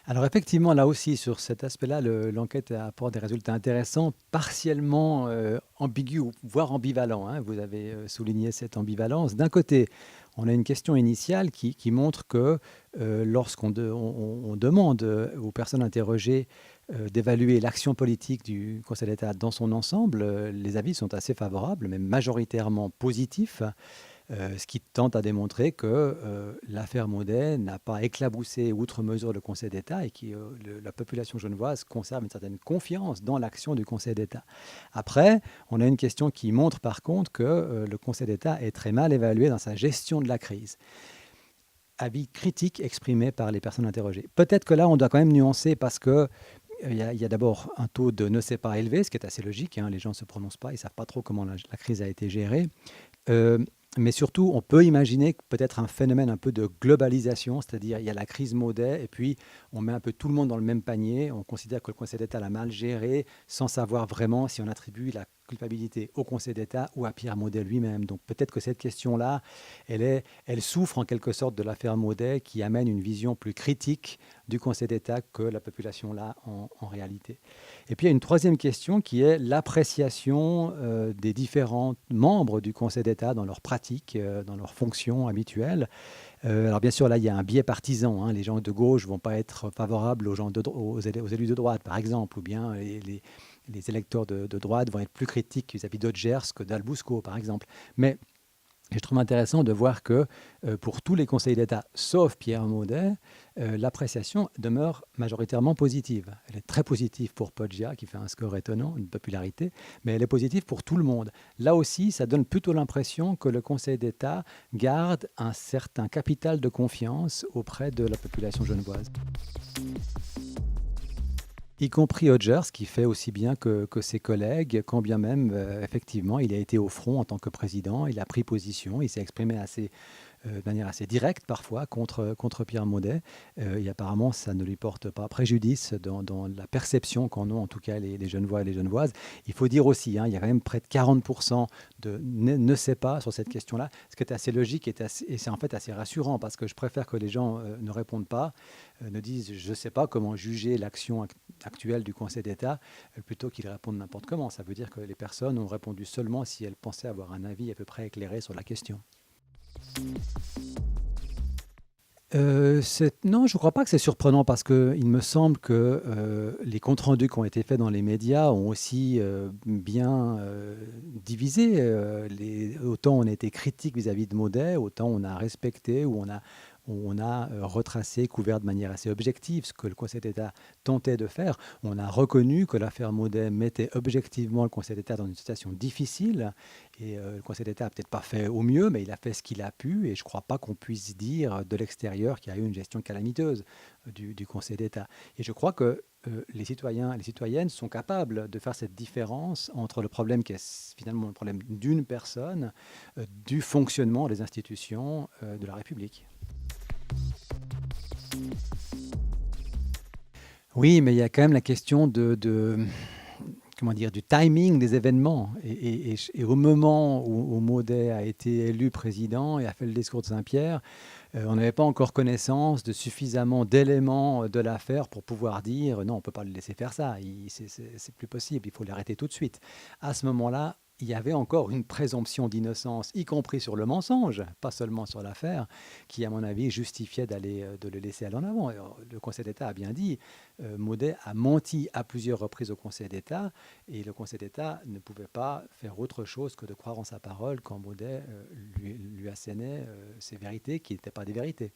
Alors effectivement, là aussi, sur cet aspect-là, l'enquête apporte des résultats intéressants, partiellement ambigus, voire ambivalents, hein. Vous avez souligné cette ambivalence. D'un côté, on a une question initiale qui montre que lorsqu'on on demande aux personnes interrogées d'évaluer l'action politique du Conseil d'État dans son ensemble, les avis sont assez favorables, même majoritairement positifs. Ce qui tente à démontrer que l'affaire Maudet n'a pas éclaboussé outre mesure le Conseil d'État et que la population genevoise conserve une certaine confiance dans l'action du Conseil d'État. Après, on a une question qui montre par contre que le Conseil d'État est très mal évalué dans sa gestion de la crise. Avis critique exprimé par les personnes interrogées. Peut-être que là, on doit quand même nuancer parce que il y a d'abord un taux de ne sait pas élevé, ce qui est assez logique, hein. Les gens ne se prononcent pas, ils ne savent pas trop comment la crise a été gérée. Euh, mais surtout, on peut imaginer peut-être un phénomène un peu de globalisation, c'est-à-dire il y a la crise Maudet et puis on met un peu tout le monde dans le même panier. On considère que le Conseil d'État l'a mal géré sans savoir vraiment si on attribue la culpabilité au Conseil d'État ou à Pierre Maudet lui-même. Donc peut-être que cette question-là, elle souffre en quelque sorte de l'affaire Maudet qui amène une vision plus critique du Conseil d'État que la population l'a en réalité. Et puis il y a une troisième question qui est l'appréciation des différents membres du Conseil d'État dans leurs pratiques, dans leurs fonctions habituelles. Alors bien sûr, là, il y a un biais partisan, hein. Les gens de gauche ne vont pas être favorables aux élus de droite, par exemple, ou bien les électeurs de droite vont être plus critiques vis-à-vis d'Odgers que d'Albusco, par exemple. Mais et je trouve intéressant de voir que pour tous les conseillers d'État, sauf Pierre Maudet, l'appréciation demeure majoritairement positive. Elle est très positive pour Poggia, qui fait un score étonnant, une popularité, mais elle est positive pour tout le monde. Là aussi, ça donne plutôt l'impression que le Conseil d'État garde un certain capital de confiance auprès de la population genevoise. Y compris Hodgers, qui fait aussi bien que ses collègues, quand bien même, effectivement, il a été au front en tant que président, il a pris position, il s'est exprimé de manière assez directe parfois contre Pierre Maudet. Et apparemment, ça ne lui porte pas préjudice dans la perception qu'en ont en tout cas les Genevois et les Genevoises. Il faut dire aussi, hein, il y a quand même près de 40% de ne sait pas sur cette question-là, ce qui est assez logique et c'est en fait assez rassurant parce que je préfère que les gens ne répondent pas, ne disent je ne sais pas comment juger l'action actuelle du Conseil d'État, plutôt qu'ils répondent n'importe comment. Ça veut dire que les personnes ont répondu seulement si elles pensaient avoir un avis à peu près éclairé sur la question. Non, je ne crois pas que c'est surprenant parce qu'il me semble que les comptes rendus qui ont été faits dans les médias ont aussi bien divisé. Autant on a été critique vis-à-vis de Maudet, autant on a respecté ou on a retracé, couvert de manière assez objective ce que le Conseil d'État tentait de faire. On a reconnu que l'affaire Maudet mettait objectivement le Conseil d'État dans une situation difficile et le Conseil d'État n'a peut-être pas fait au mieux, mais il a fait ce qu'il a pu. Et je ne crois pas qu'on puisse dire de l'extérieur qu'il y a eu une gestion calamiteuse du Conseil d'État. Et je crois que les citoyens et les citoyennes sont capables de faire cette différence entre le problème qui est finalement le problème d'une personne, du fonctionnement des institutions de la République. Oui, mais il y a quand même la question comment dire, du timing des événements. Et au moment où Maudet a été élu président et a fait le discours de Saint-Pierre, on n'avait pas encore connaissance de suffisamment d'éléments de l'affaire pour pouvoir dire non, on ne peut pas le laisser faire ça, c'est plus possible, il faut l'arrêter tout de suite. À ce moment-là, il y avait encore une présomption d'innocence, y compris sur le mensonge, pas seulement sur l'affaire, qui, à mon avis, justifiait de le laisser aller en avant. Alors, le Conseil d'État a bien dit, Maudet a menti à plusieurs reprises au Conseil d'État, et le Conseil d'État ne pouvait pas faire autre chose que de croire en sa parole quand Maudet lui assénait ses vérités qui n'étaient pas des vérités.